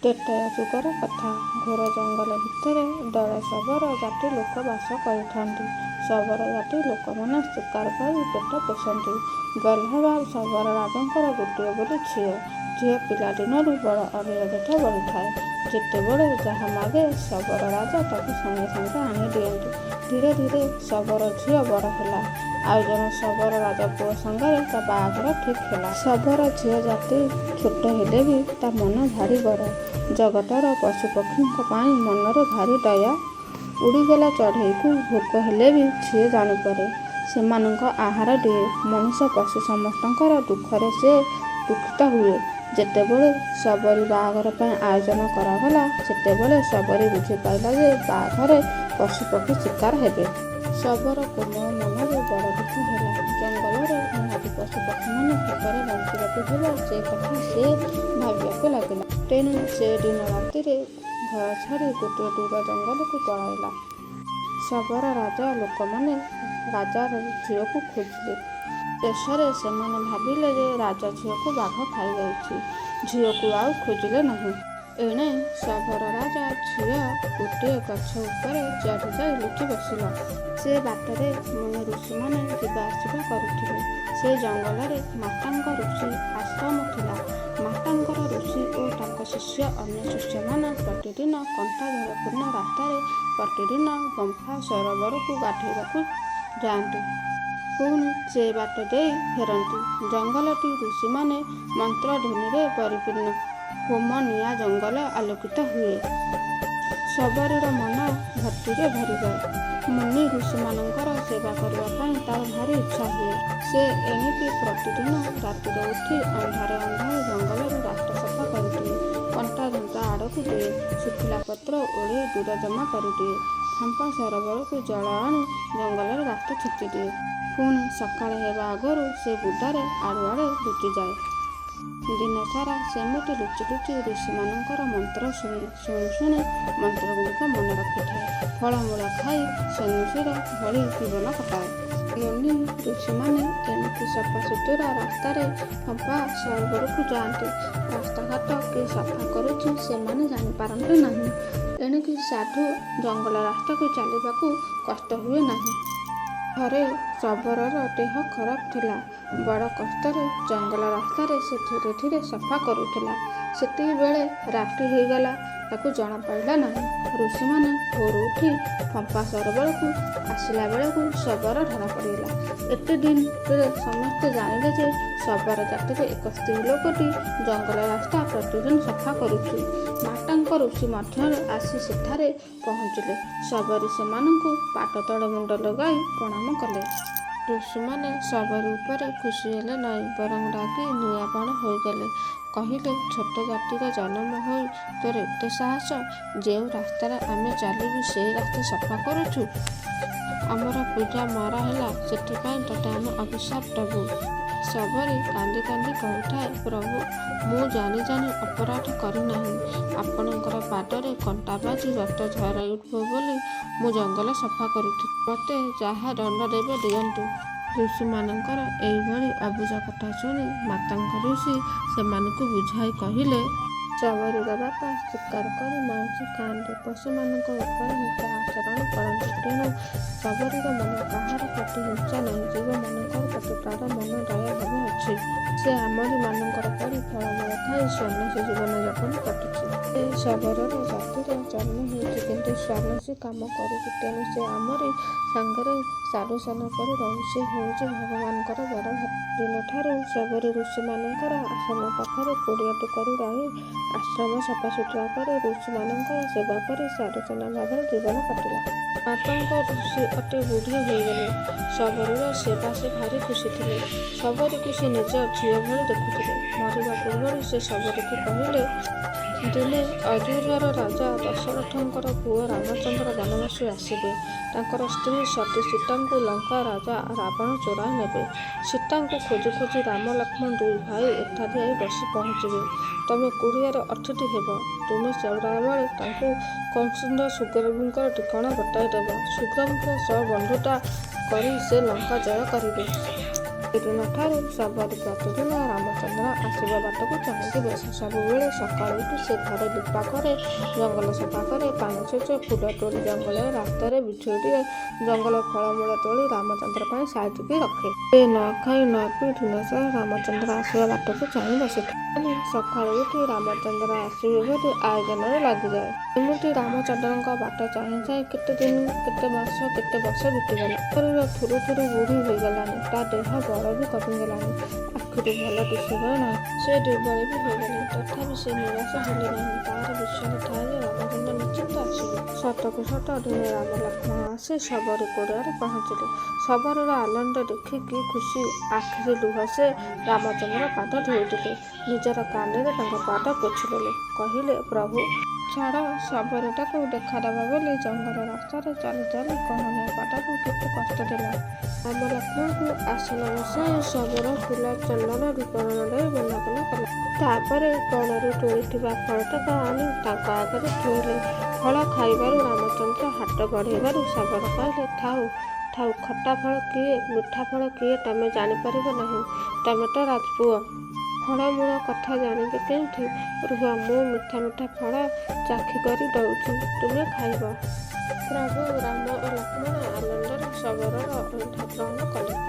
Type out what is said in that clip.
ତେତେୟା ଯୁଗର କଥା। ଘୋର ଜଙ୍ଗଲ ଭିତରେ ଦଳେ ଶବର ଜାତି ଲୋକ ବାସ କରିଥାନ୍ତି। ଶବର ଜାତି ଲୋକମାନେ ଶିକାର କରି ପେଟ ପୋଷନ୍ତି। ଗେହ୍ଲା ଶବର ରାଜାଙ୍କର ଗୋଟିଏ ବୋଲି ଝିଅ। ଝିଅ ପିଲାଦିନରୁ ବଡ଼ ଅଭିଳାଷୀ ବଢ଼ିଥାଏ। ଯେତେବେଳେ ଯାହା ମାଗେ ଶବର ରାଜା ତାକୁ ସାଙ୍ଗେ ସାଙ୍ଗେ ଆଣି ଦିଅନ୍ତି। ଧୀରେ ଧୀରେ ଶବର ଝିଅ ବଡ଼ ହେଲା। ଆଉ ଜଣେ ଶବର ରାଜପୁଅ ସାଙ୍ଗରେ ତା ବାହାଘର ଠିକ୍ ହେଲା। ଶବର ଝିଅ ଜାତି ଛୋଟ ହେଲେ ବି ତା ମନ ଭାରି ବଡ଼। ଜଗତର ପଶୁପକ୍ଷୀଙ୍କ ପାଇଁ ମନରେ ଭାରି ଦୟା। ଉଡ଼ିଗଲା ଚଢ଼େଇକୁ ଭୋକ ହେଲେ ବି ଝିଅ ଜାଣିପାରେ। ସେମାନଙ୍କ ଆହାର ଦିଏ। ମଣିଷ ପଶୁ ସମସ୍ତଙ୍କର ଦୁଃଖରେ ସେ ଦୁଃଖିତ ହୁଏ। ଯେତେବେଳେ ଶବରୀ ବାହାଘର ପାଇଁ ଆୟୋଜନ କରାଗଲା ସେତେବେଳେ ଶବରୀ ବୁଝିପାରିଲା ଯେ ବାହାଘରେ ପଶୁପକ୍ଷୀ ଶିକାର ହେବେ। ଶବର କୋମଳ ମନରେ ବଡ଼ ଦୁଃଖ ହେଲା। ଜଙ୍ଗଲରେ ନିହାତି ପଶୁପକ୍ଷୀମାନେ କିପରି ବଞ୍ଚିବାକୁ ହେବ ସେ କଥା ସେ ଭାବିବାକୁ ଲାଗିଲା। ତେଣୁ ସେ ଦିନ ରାତିରେ ଘର ଛାଡ଼ି ଗୋଟିଏ ଦୂର ଜଙ୍ଗଲକୁ ପଳାଇଲା। ଶବର ରାଜା ଲୋକମାନେ ରାଜାର ଝିଅକୁ ଖୋଜିଲେ। ଶେଷରେ ସେମାନେ ଭାବିଲେ ଯେ ରାଜ ଝିଅକୁ ବାଘ ଖାଇଯାଇଛି। ଝିଅକୁ ଆଉ ଖୋଜିଲେ ନାହିଁ। ଏଣେ ଶବର ରାଜା ଝିଅ ଗୋଟିଏ ଗଛ ଉପରେ ଚଢ଼ିଯାଇ ଲୁଚି ବସିଲା। ସେ ବାଟରେ ମୁନି ଋଷିମାନେ ଯିବା ଆସିବା କରୁଥିଲେ। ସେ ଜଙ୍ଗଲରେ ମାତାଙ୍ଗ ଋଷି ଆଶ୍ରମ ଥିଲା। ମାତାଙ୍କର ଋଷି ଓ ତାଙ୍କ ଶିଷ୍ୟ ଅନ୍ୟ ଶିଷ୍ୟମାନେ ପ୍ରତିଦିନ କଣ୍ଟା ଝଡ଼ପୂର୍ଣ୍ଣ ରାସ୍ତାରେ ପ୍ରତିଦିନ ଗମ୍ଫା ସରୋବରକୁ ଗାଧୋଇବାକୁ ଯାଆନ୍ତି। ପୁଣି ସେ ବାଟ ଦେଇ ଫେରନ୍ତି। ଜଙ୍ଗଲଟି ଋଷିମାନେ ମନ୍ତ୍ରଧ୍ୱନିରେ ପରିପୂର୍ଣ୍ଣ। ହୋମ ନିଆଁ ଜଙ୍ଗଲ ଆଲୋକିତ ହୁଏ। ଶବରୀର ମନ ଭକ୍ତିରେ ଭରିଯାଏ। ମୁନି ଋଷିମାନଙ୍କର ସେବା କରିବା ପାଇଁ ତାର ଭାରି ଇଚ୍ଛା ହୁଏ। ସେ ଏଣିକି ପ୍ରତିଦିନ ରାତିରେ ଉଠି ଅନ୍ଧାରେ ଅନ୍ଧାରେ ଜଙ୍ଗଲରେ ରାସ୍ତା ସଫା କରିଦିଏ। କଣ୍ଟା ଝୁଣ୍ଟା ଆଡ଼କୁ ଦିଏ। ଶୁଖିଲା ପତ୍ର ଓଳି ଦୂର ଜମା କରିଦିଏ। ଫାଙ୍କା ସରୋବରକୁ ଜଳ ଆଣି ଜଙ୍ଗଲରେ ରାସ୍ତା ଛେଚିଦିଏ। ପୁଣି ସକାଳ ହେବା ଆଗରୁ ସେ ବୁଦାରେ ଆଢ଼ୁଆଳେ ଲୁଚିଯାଏ। ଦିନସାରା ସେମିତି ଲୁଚି ଲୁଚି ଋଷିମାନଙ୍କର ମନ୍ତ୍ର ଶୁଣି ମନ୍ତ୍ରଗୁଡ଼ିକ ମନେ ରଖିଥାଏ। ଫଳମୂଳ ଖାଇ ସନ୍ନ୍ୟାସୀର ଭଳି ଜୀବନ କଟାଏ। ମୁନି ଋଷିମାନେ ଏମିତି ସଫାସୁତୁରା ରାସ୍ତାରେ ଫମ୍ପା ସରୋବରକୁ ଯାଆନ୍ତି। ରାସ୍ତାଘାଟ କିଏ ସଫା କରୁଛି ସେମାନେ ଜାଣିପାରନ୍ତି ନାହିଁ। ଏଣିକି ସାଧୁ ଜଙ୍ଗଲ ରାସ୍ତାକୁ ଚାଲିବାକୁ କଷ୍ଟ ହୁଏ ନାହିଁ। ଥରେ ଶବରର ଦେହ ଖରାପ ଥିଲା। ବଡ଼ କଷ୍ଟରେ ଜଙ୍ଗଲ ରାସ୍ତାରେ ସେ ଧୀରେ ଧୀରେ ସଫା କରୁଥିଲା। ସେତିକିବେଳେ ରାତି ହୋଇଗଲା। ତାକୁ ଜଣାପଡ଼ିଲା ନାହିଁ। ଋଷିମାନେ ଭୋରୁ ଉଠି ଫମ୍ପା ସରୋବରକୁ ଆସିଲା ବେଳକୁ ଶବର ଧରାପଡ଼ିଲା। ଏତେ ଦିନରେ ସମସ୍ତେ ଜାଣିଲେ ଯେ ଶବର ଜାତିର ଏକ ସ୍ତ୍ରୀ ଲୋକଟି ଜଙ୍ଗଲ ରାସ୍ତା ପ୍ରତିଦିନ ସଫା କରୁଛି। ମାତାଙ୍କ ଋଷି ମଧ୍ୟ ଆସି ସେଠାରେ ପହଞ୍ଚିଲେ। ଶବରୀ ସେମାନଙ୍କୁ ପାଦ ତଳେ ମୁଣ୍ଡ ଲଗାଇ ପ୍ରଣାମ କଲେ। ଋଷିମାନେ ଶବରୀ ଉପରେ ଖୁସି ହେଲେ ନାହିଁ ବରଂ ରାଗି ନିଆଁବାଣ ହୋଇଗଲେ। କହିଲେ ଛୋଟ ଜାତିରେ ଜନ୍ମ ହୋଇ ତୋର ଏତେ ସାହସ? ଯେଉଁ ରାସ୍ତାରେ ଆମେ ଚାଲିବୁ ସେଇ ରାସ୍ତା ସଫା କରୁଛୁ? ଆମର ପୂଜା ମରା ହେଲା ସେଥିପାଇଁ ତୋତେ ଆମେ ଅଭିଶାପ ଦେବୁ। ଶବରୀ କାନ୍ଦି କାନ୍ଦି କହୁଥାଏ ପ୍ରଭୁ ମୁଁ ଜାଣି ଜାଣି ଅପରାଧ କରିନାହିଁ। ଆପଣଙ୍କର ପାଦରେ କଣ୍ଟା ବାଜି ରକ୍ତ ଝରାଇବ ବୋଲି ମୁଁ ଜଙ୍ଗଲ ସଫା କରୁଥିଲି। ମୋତେ ଯାହା ଦଣ୍ଡ ଦେବେ ଦିଅନ୍ତୁ। ଋଷିମାନଙ୍କର ଏଇଭଳି ଅବୁଝ କଥା ଶୁଣି ମାତାଙ୍କ ଋଷି ସେମାନଙ୍କୁ ବୁଝାଇ କହିଲେ ଶବରୀର ବାପା ଶିକାର କରି ମାଂସ ଖାଆନ୍ତି। ପଶୁମାନଙ୍କ ଉପରେ ହିଂସା ଆଚରଣ କରନ୍ତି। ତେଣୁ ଶବରୀର ମନ କାହାର ପ୍ରତି ହିଂସା ନାହିଁ। ଜୀବମାନଙ୍କର ପ୍ରତି ତାର ମନ ଦୟା ଭାବ ଅଛି। ସେ ଆମରି ମାନଙ୍କର ପରି ଫଳମୂଳ ଖାଇ ସନ୍ନ୍ୟାସୀ ଜୀବନ ଯାପନ କାଟୁଛି। ସେ ଶବରର ଜାତିରେ ଜନ୍ମ ହୋଇଛି କିନ୍ତୁ ସନ୍ନ୍ୟାସୀ କାମ କରୁଛି। ତେଣୁ ସେ ଆମରି ସାଙ୍ଗରେ ସାଧୁସନ ପରି ରହୁ। ସେ ହେଉଛି ଭଗବାନଙ୍କର ବଡ଼ ଭକ୍ତ। ଦିନଠାରୁ ଶବରୀ ଋଷିମାନଙ୍କର ଆଶ୍ରମ ପାଖରେ କୁଡ଼ିଆଟି କରି ରହି ଆଶ୍ରମ ସଫାସୁତୁରା କରି ଋଷିମାନଙ୍କର ସେବା କରି ସାଧୁସନ ଭାବରେ ଜୀବନ କାଟିଲା। ମାତାଙ୍କ ଋଷି ଅତି ବୁଢ଼ୀ ହୋଇଗଲେ। ଶବରୀର ସେବା ସେ ଭାରି ଖୁସି ଥିଲେ। ଶବରୀକୁ ସେ ନିଜ ଝିଅ ଭଳି ଦେଖୁଥିଲେ। ମରିବା ପୂର୍ବରୁ ସେ ଶବରୀକୁ କହିଲେ ଦିନେ ଅଯୋଧ୍ୟାର ରାଜା ଦଶରଥଙ୍କର ପୁଅ ରାମଚନ୍ଦ୍ର ବନବାସୀ ଆସିବେ। ତାଙ୍କର ସ୍ତ୍ରୀ ସତୀ ସୀତାଙ୍କୁ ଲଙ୍କା ରାଜା ରାବଣ ଚୋରାଇ ନେବେ। ସୀତାଙ୍କୁ ଖୋଜି ଖୋଜି ରାମ ଲକ୍ଷ୍ମଣ ଦୁଇ ଭାଇ ଏଠାରେ ଆଇ ବସି ପହଞ୍ଚିବେ। ତମେ କୁଡ଼ିଆରେ ଅତିଥି ହେବ। ତୁମେ ସେତେବେଳେ ତାଙ୍କୁ କଂସନ୍ଦ ସୁଗ୍ରୀବଙ୍କର ଠିକଣା ବତାଇ ଦେବ। ସୁଗ୍ରୀବଙ୍କ ସହ ବନ୍ଧୁତା କରି ସେ ଲଙ୍କା ଜୟ କରିବେ। ସେଦିନଠାରୁ ଶବରୀ ପ୍ରତିଦିନ ରାମଚନ୍ଦ୍ର ଆସିବା ବାଟକୁ ଚାହିଁକି ବସେ। ସବୁବେଳେ ସକାଳୁ ଉଠି ସେ ଘର ଲିପା କରେ, ଜଙ୍ଗଲ ସଫା କରେ, ପାଣି ଛେଚେ, ଫୁଲ ତୋଳି ଜଙ୍ଗଲରେ ରାସ୍ତାରେ ବିଛେଇ ଦିଏ। ଜଙ୍ଗଲ ଫଳମୂଳ ତୋଳି ରାମଚନ୍ଦ୍ର ପାଇଁ ସାଇତିକି ରଖେ। ସେ ନ ଖାଇ ନ ପିଇ ଦିନସାରା ରାମଚନ୍ଦ୍ର ଆସିବା ବାଟକୁ ଚାହିଁ ବସିଥାଏ। ସକାଳୁ ଉଠି ରାମଚନ୍ଦ୍ର ଆସିବେ ବୋଲି ଆୟୋଜନରେ ଲାଗିଯାଏ। ଏମିତି ରାମଚନ୍ଦ୍ରଙ୍କ ବାଟ ଚାହିଁ ଚାହିଁ କେତେ ଦିନ, କେତେ ମାସ, କେତେ ବର୍ଷ ବିତିଗଲା। ଶରୀର ଥୁରୁ ଥୁରୁ ବୁଢ଼ୀ ହୋଇଗଲାଣି। ତା ଦେହ ବଳ ବି କମିଗଲାଣି। ଆଖିରୁ ଭଲ ଦିଶିବ ନାହିଁ। ସେ ଦୁର୍ବଳ ବି ହୋଇଗଲାଣି। ତଥାପି ସେ ନିରାଶ ହେଲେ ନାହିଁ। ତାର ବିଶ୍ୱାସ ଥାଏ ଯେ ରାମଚନ୍ଦ୍ର ନିଶ୍ଚିନ୍ତ ଆସିବେ। ସତକୁ ସତ ଦିନେ ରାମ ଲକ୍ଷ୍ମଣ ଆସି ଶବରୀ କୋଡ଼ରେ ପହଞ୍ଚିଲେ। ଶବରୀର ଆନନ୍ଦ ଦେଖି କି ଖୁସି, ଆଖିରେ ଲୁହ ସେ ରାମଚନ୍ଦ୍ର ପାଦ ଧୋଇଦେଲେ। ନିଜର କାନିରେ ତାଙ୍କ ପାଦ ପୋଛିଦେଲେ। କହିଲେ, ପ୍ରଭୁ ଛାଡ଼, ଶବରୀଟାକୁ ଦେଖାଦେବ ବୋଲି ଜଙ୍ଗଲ ରାସ୍ତାରେ ଚାଲି ଚାଲି କହଣିଆ ପାଦକୁ କେତେ କଷ୍ଟ ଦେଲା। ରାମ ଲକ୍ଷ୍ମଣଙ୍କୁ ଆସନ ବସାଇ ଶବର ଫୁଲ ଚନ୍ଦନ ଦୀପଦାନ ଦେଇ ବନ୍ଦାପନା କଲା। ତାପରେ ବଣରୁ ତୋଳିଥିବା ଫଳତକ ଆଣି ତାଙ୍କ ଆଗରେ ଥୋଇଲେ। ଫଳ ଖାଇବାରୁ ରାମଚନ୍ଦ୍ର ହାତ ବଢ଼େଇବାରୁ ଶବର କହିଲେ, ଥାଉ ଥାଉ, ଖଟା ଫଳ କିଏ, ମିଠା ଫଳ କିଏ ତମେ ଜାଣିପାରିବ ନାହିଁ। ତମେ ତ ରାଜପୁଅ, ଫଳମୂଳ କଥା ଜାଣିବି କେଉଁଠି? ରୁହ, ମୁଁ ମିଠା ମିଠା ଫଳ ଚାଖି କରି ଦଉଛି, ତୁମେ ଖାଇବ। ପ୍ରଭୁ ରାମ ଓ ଲକ୍ଷ୍ମଣ ଆନନ୍ଦରେ ଶବରର ଅଇଁଠା ଗ୍ରହଣ କଲେ।